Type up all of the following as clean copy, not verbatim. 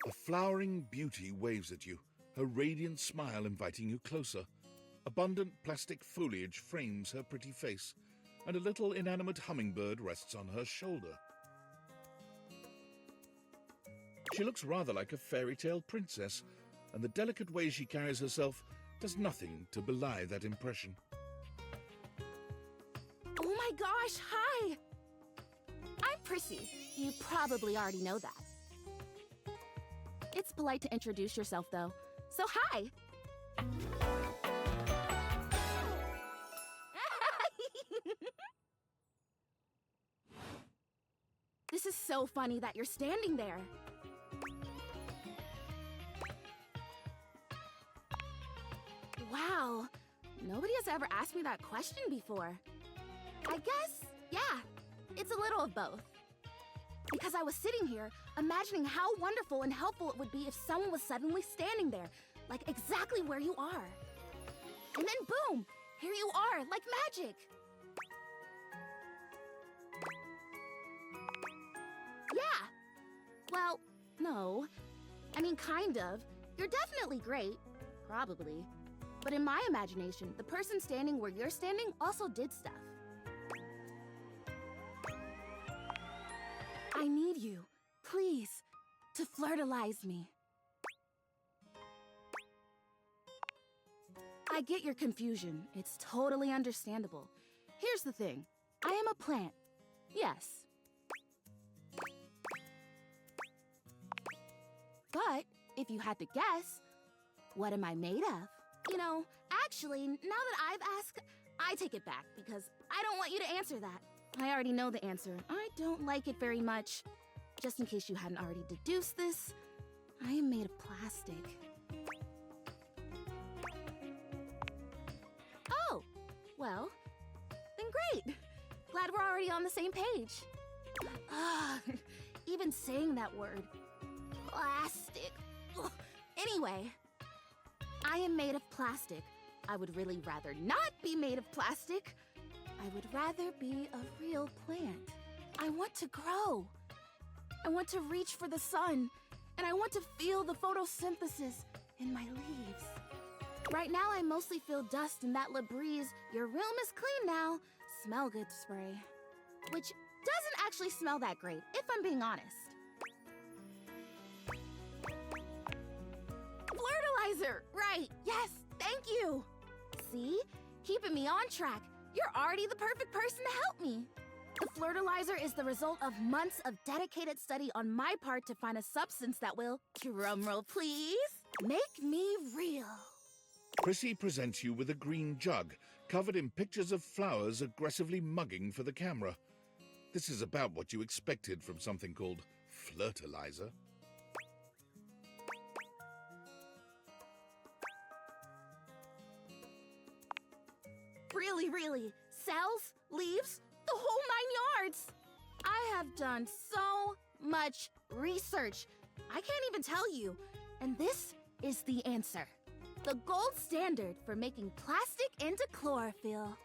A flowering beauty waves at you, her radiant smile inviting you closer. Abundant plastic foliage frames her pretty face, and a little inanimate hummingbird rests on her shoulder. She looks rather like a fairy tale princess, and the delicate way she carries herself does nothing to belie that impression. Oh my gosh, hi! I'm Prissy. You probably already know that. It's polite to introduce yourself, though. So hi! This is so funny that you're standing there. Wow, nobody has ever asked me that question before. I guess, yeah, it's a little of both. Because I was sitting here, imagining how wonderful and helpful it would be if someone was suddenly standing there, like exactly where you are. And then boom, here you are, like magic. Yeah. Well, no. I mean, kind of. You're definitely great. Probably. But in my imagination, the person standing where you're standing also did stuff. I need you, please, to flirtalize me. I get your confusion. It's totally understandable. Here's the thing. I am a plant. Yes. But if you had to guess, what am I made of? You know, actually, now that I've asked, I take it back because I don't want you to answer that. I already know the answer. I don't like it very much. Just in case you hadn't already deduced this, I am made of plastic. Oh, well, then great. Glad we're already on the same page. Even saying that word. Plastic. Ugh. Anyway, I am made of plastic. I would really rather not be made of plastic. I would rather be a real plant. I want to grow. I want to reach for the sun. And I want to feel the photosynthesis in my leaves. Right now, I mostly feel dust in that Labreeze, your room is clean now, smell good spray. Which doesn't actually smell that great, if I'm being honest. Flirtalizer! Right, yes, thank you! See? Keeping me on track. You're already the perfect person to help me. The flirtalizer is the result of months of dedicated study on my part to find a substance that will, drumroll please, make me real. Prissy presents you with a green jug, covered in pictures of flowers aggressively mugging for the camera. This is about what you expected from something called flirtalizer. Really, cells, leaves, the whole 9 yards. I have done so much research. I can't even tell you. And this is the answer. The gold standard for making plastic into chlorophyll.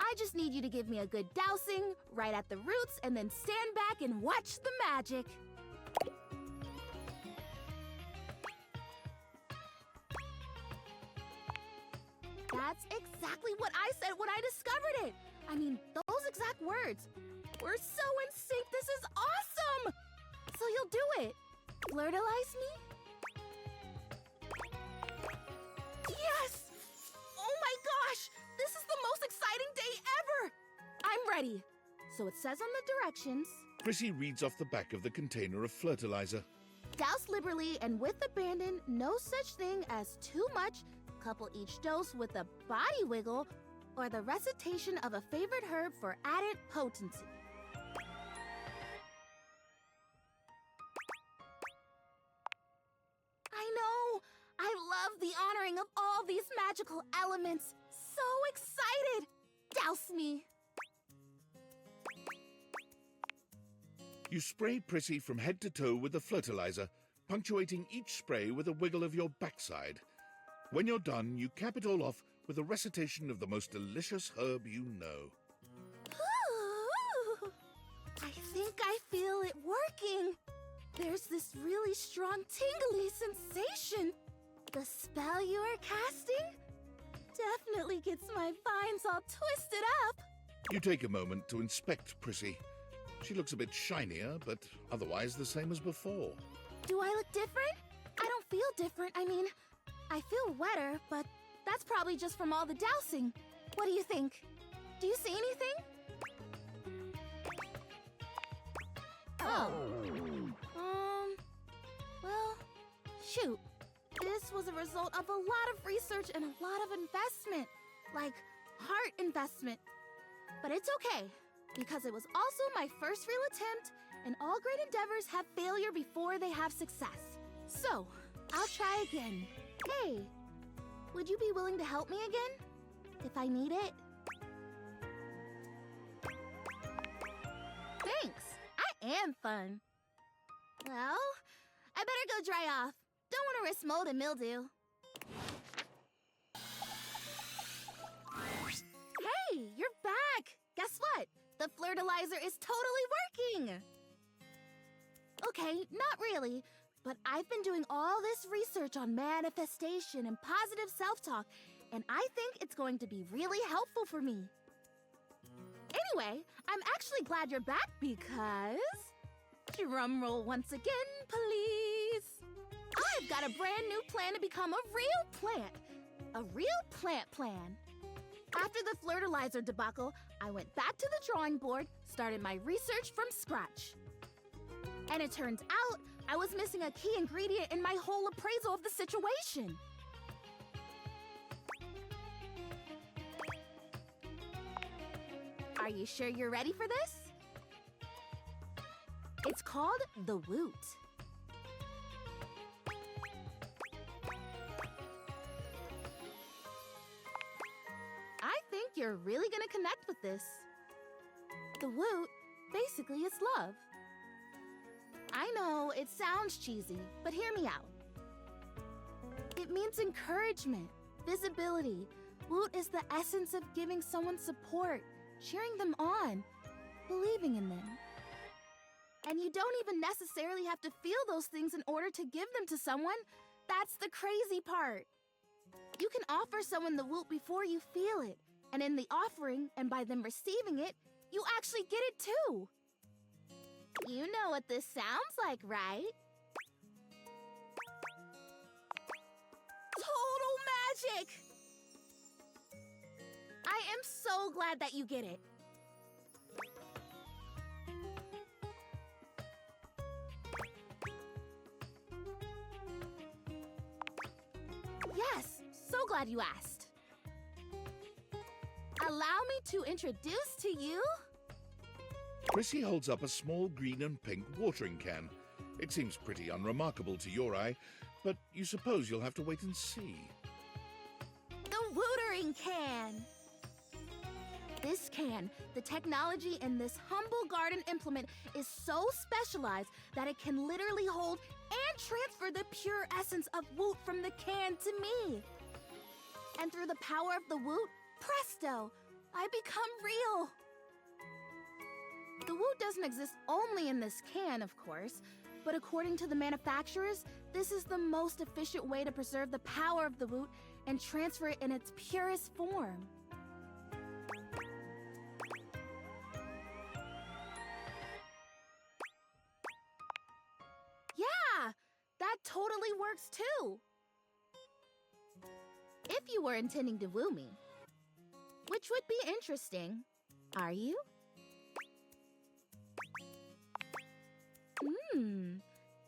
I just need you to give me a good dousing right at the roots and then stand back and watch the magic. That's exactly what I said when I discovered it. I mean, those exact words. We're so in sync. This is awesome. So you'll do it. Flirtalize me? Yes! Oh my gosh! This is the most exciting day ever! I'm ready. So it says on the directions. Prissy reads off the back of the container of flirtalizer. Douse liberally and with abandon, no such thing as too much. Couple each dose with a body wiggle or the recitation of a favorite herb for added potency. I know! I love the honoring of all these magical elements. So excited! Douse me! You spray Prissy from head to toe with the flirtalizer, punctuating each spray with a wiggle of your backside. When you're done, you cap it all off with a recitation of the most delicious herb you know. Ooh, I think I feel it working. There's this really strong You take a moment to inspect Prissy. She looks a bit shinier, but otherwise the same as before. Do I look different? I don't feel different. I mean, I feel wetter, but that's probably just from all the dousing. What do you think? Do you see anything? Oh. Well, shoot. This was a result of a lot of research and a lot of investment. Like, heart investment. But it's okay, because it was also my first real attempt, and all great endeavors have failure before they have success. So, I'll try again. Hey, would you be willing to help me again? If I need it? Thanks! I am fun. Well, I better go dry off. Don't want to risk mold and mildew. Hey, you're back! Guess what? The fertilizer is totally working! Okay, not really, but I've been doing all this research on manifestation and positive self-talk, and I think it's going to be really helpful for me. Anyway, I'm actually glad you're back because... Drumroll once again, please. I've got a brand new plan to become a real plant. A real plant plan. After the fertilizer debacle, I went back to the drawing board, started my research from scratch. And it turns out I was missing a key ingredient in my whole appraisal of the situation. Are you sure you're ready for this? It's called the woot. I think you're really gonna connect with this. The woot basically is love. I know it sounds cheesy, but hear me out. It means encouragement, visibility. Woot is the essence of giving someone support, cheering them on, believing in them. And you don't even necessarily have to feel those things in order to give them to someone. That's the crazy part. You can offer someone the woot before you feel it, and in the offering, and by them receiving it, you actually get it too. You know what this sounds like, right? Total magic! I am so glad that you get it. Yes, so glad you asked. Allow me to introduce to you... Prissy holds up a small green and pink watering can. It seems pretty unremarkable to your eye, but you suppose you'll have to wait and see. The watering can! This can, the technology in this humble garden implement is so specialized that it can literally hold and transfer the pure essence of woot from the can to me. And through the power of the woot, presto, I become real. The woot doesn't exist only in this can, of course, but according to the manufacturers, this is the most efficient way to preserve the power of the woot and transfer it in its purest form. Yeah, that totally works too. If you were intending to woo me, which would be interesting, are you?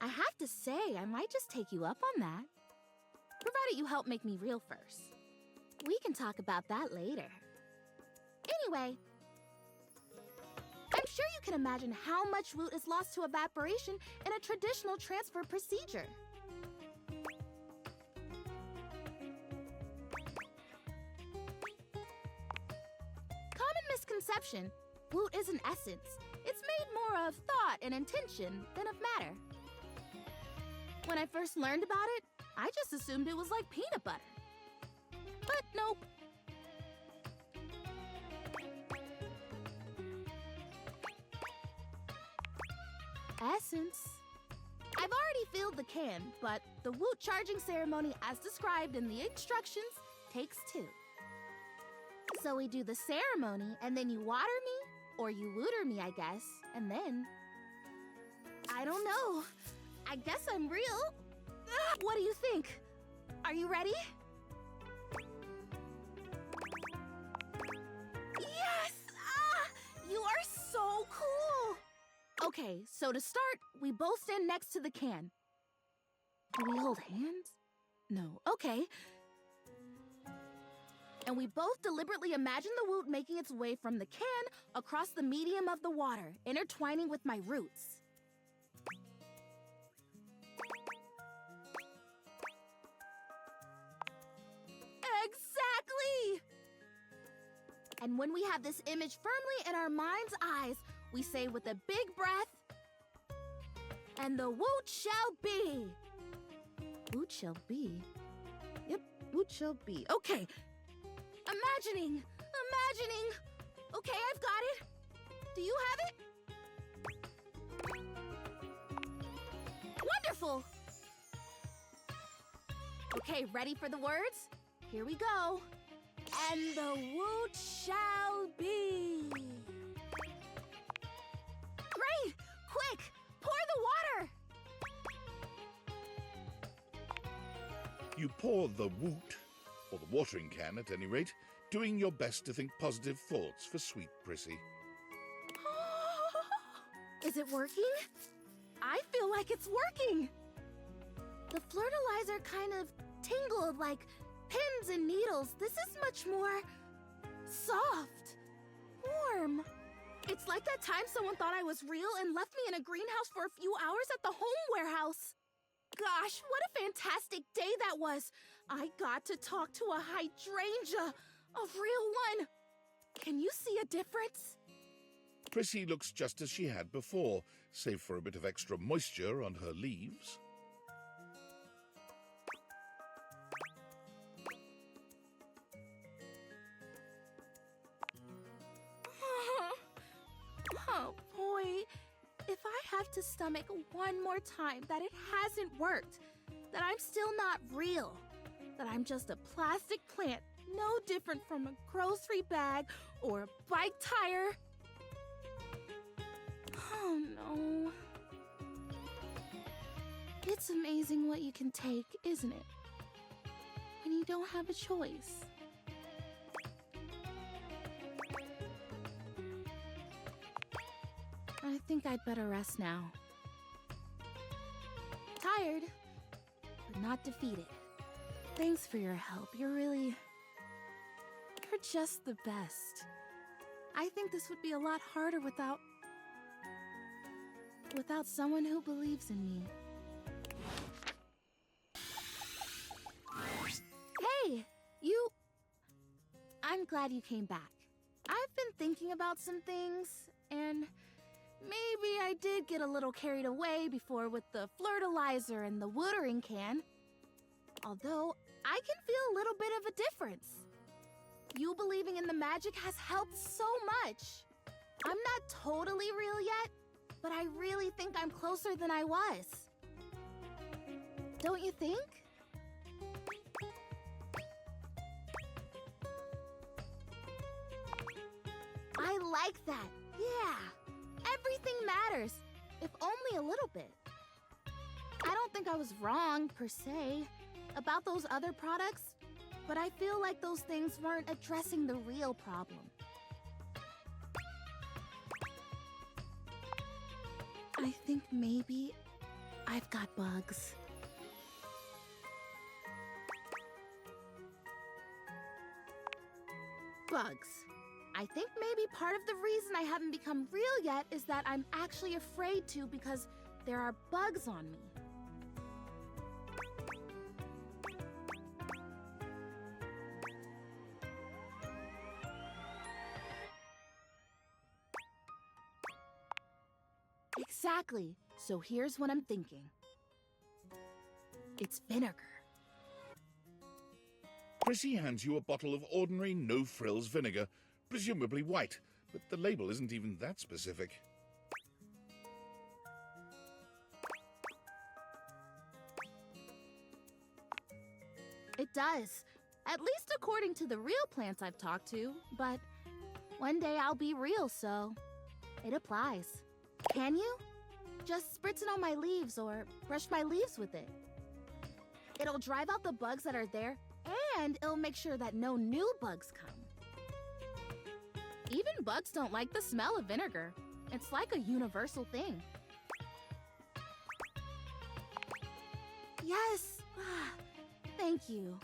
I have to say, I might just take you up on that. Provided you help make me real first. We can talk about that later. Anyway, I'm sure you can imagine how much woot is lost to evaporation in a traditional transfer procedure. Common misconception, woot is an essence. It's made more of thought and intention than of matter. When I first learned about it, I just assumed it was like peanut butter. But nope. Essence. I've already filled the can, but the woot charging ceremony as described in the instructions takes 2. So we do the ceremony, and then you water me? Or you wooter me, I guess. And then... I don't know. I guess I'm real. What do you think? Are you ready? Yes! You are so cool! Okay, so to start, we both stand next to the can. Do we hold hands? No. Okay. And we both deliberately imagine the woot making its way from the can across the medium of the water, intertwining with my roots. Exactly! And when we have this image firmly in our mind's eyes, we say with a big breath, and the woot shall be. Woot shall be? Yep, woot shall be. Okay. Imagining. Okay, I've got it. Do you have it? Wonderful. Okay, ready for the words? Here we go. And the woot shall be. Great! Quick! Pour the water! You pour the woot, or the watering can at any rate, doing your best to think positive thoughts for sweet Prissy. Is it working? I feel like it's working. The flirtilizer kind of tingled like pins and needles. This is much more soft, warm. It's like that time someone thought I was real and left me in a greenhouse for a few hours at the home warehouse. Gosh, what a fantastic day that was. I got to talk to a hydrangea, a real one. Can you see a difference? Prissy looks just as she had before, save for a bit of extra moisture on her leaves. Oh boy, if I have to stomach one more time that it hasn't worked, that I'm still not real, that I'm just a plastic plant, no different from a grocery bag or a bike tire. Oh no. It's amazing what you can take, isn't it? When you don't have a choice. I think I'd better rest now. Tired, but not defeated. Thanks for your help. You're just the best. I think this would be a lot harder without someone who believes in me. Hey, I'm glad you came back. I've been thinking about some things, and maybe I did get a little carried away before with the flirtilizer and the watering can. Although, I can feel a little bit of a difference. You believing in the magic has helped so much. I'm not totally real yet, but I really think I'm closer than I was. Don't you think? I like that, yeah. Everything matters, if only a little bit. I don't think I was wrong, per se, about those other products, but I feel like those things weren't addressing the real problem. I think maybe I've got bugs. Bugs. I think maybe part of the reason I haven't become real yet is that I'm actually afraid to because there are bugs on me. Exactly. So here's what I'm thinking. It's vinegar. Prissy hands you a bottle of ordinary no-frills vinegar, presumably white, but the label isn't even that specific. It does. At least according to the real plants I've talked to, but one day I'll be real, so it applies. Can you? Just spritz it on my leaves or brush my leaves with it. It'll drive out the bugs that are there, and it'll make sure that no new bugs come. Even bugs don't like the smell of vinegar. It's like a universal thing. Yes! Thank you.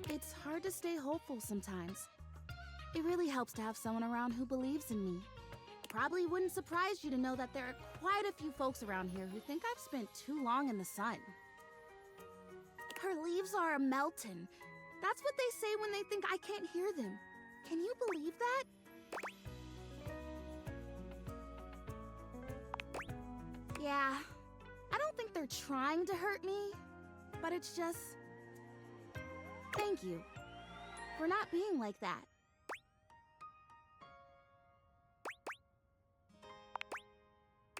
It's hard to stay hopeful sometimes. It really helps to have someone around who believes in me. Probably wouldn't surprise you to know that there are quite a few folks around here who think I've spent too long in the sun. Her leaves are melting. That's what they say when they think I can't hear them. Can you believe that? Yeah, I don't think they're trying to hurt me, but it's just... Thank you for not being like that.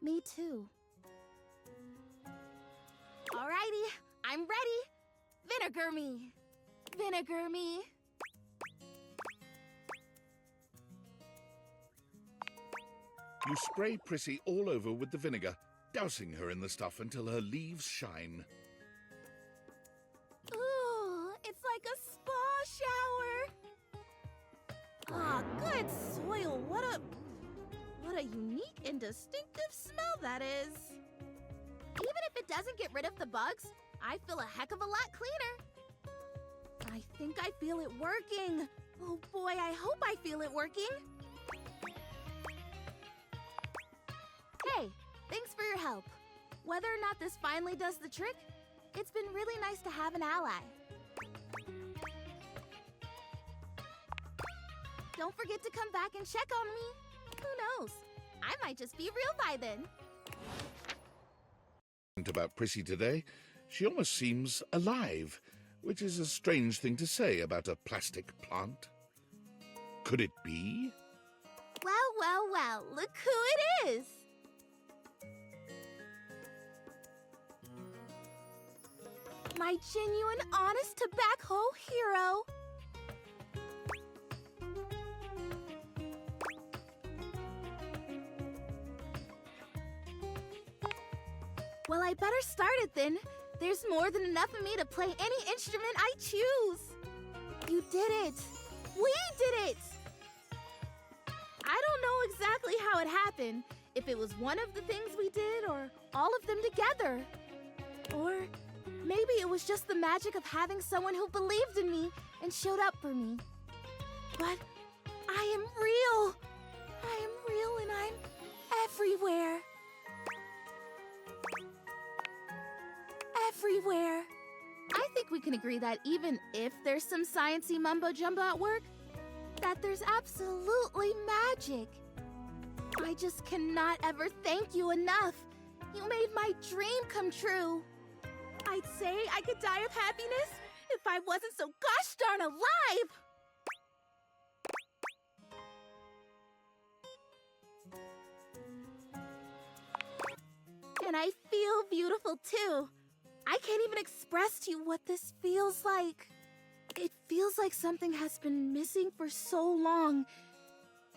Me too. Alrighty, I'm ready. Vinegar me. Vinegar me. You spray Prissy all over with the vinegar, dousing her in the stuff until her leaves shine. Ooh, it's like a spa shower. Ah, good soil. What a unique and distinctive smell that is. Even if it doesn't get rid of the bugs, I feel a heck of a lot cleaner. I think I feel it working. Oh boy, I hope I feel it working. Hey, thanks for your help. Whether or not this finally does the trick, it's been really nice to have an ally. Don't forget to come back and check on me. Who knows? I might just be real by then. About Prissy today, she almost seems alive, which is a strange thing to say about a plastic plant. Could it be? Well, well, well, look who it is. My genuine, honest tobacco hero. Well, I better start it then. There's more than enough of me to play any instrument I choose. You did it. We did it. I don't know exactly how it happened, if it was one of the things we did or all of them together. Or maybe it was just the magic of having someone who believed in me and showed up for me. But I am real. I am real and I'm everywhere. Everywhere. I think we can agree that even if there's some sciencey mumbo-jumbo at work, that there's absolutely magic. I just cannot ever thank you enough. You made my dream come true. I'd say I could die of happiness if I wasn't so gosh darn alive. And I feel beautiful too. I can't even express to you what this feels like. It feels like something has been missing for so long,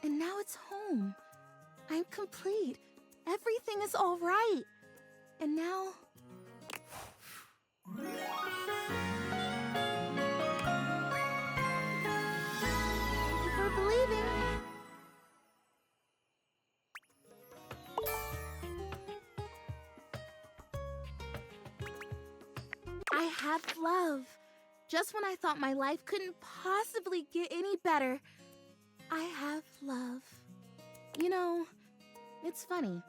and now it's home. I'm complete. Everything is all right. And now... Thank you for believing. I have love. Just when I thought my life couldn't possibly get any better, I have love. You know, it's funny.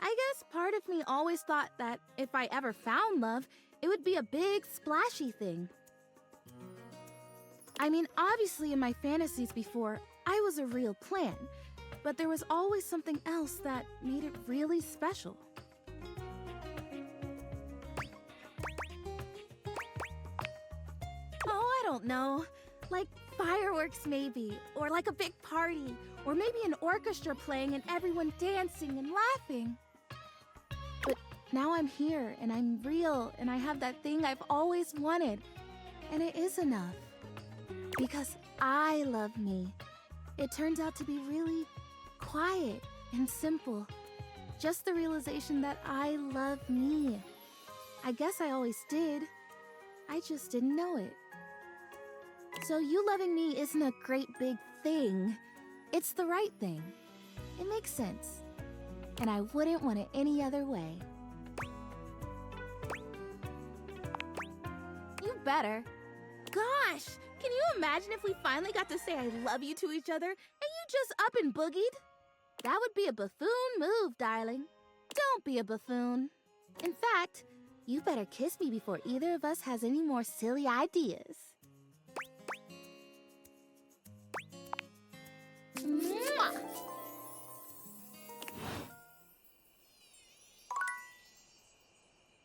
I guess part of me always thought that if I ever found love, it would be a big, splashy thing. I mean, obviously in my fantasies before, I was a real plant, but there was always something else that made it really special. Oh, I don't know. Like fireworks maybe, or like a big party, or maybe an orchestra playing and everyone dancing and laughing. But Now I'm here, and I'm real, and I have that thing I've always wanted. And it is enough. Because I love me. It turns out to be really quiet and simple. Just the realization that I love me. I guess I always did. I just didn't know it. So you loving me isn't a great big thing. It's the right thing. It makes sense. And I wouldn't want it any other way. You better. Gosh, can you imagine if we finally got to say I love you to each other and you just up and boogied? That would be a buffoon move, darling. Don't be a buffoon. In fact, you better kiss me before either of us has any more silly ideas. Mwah!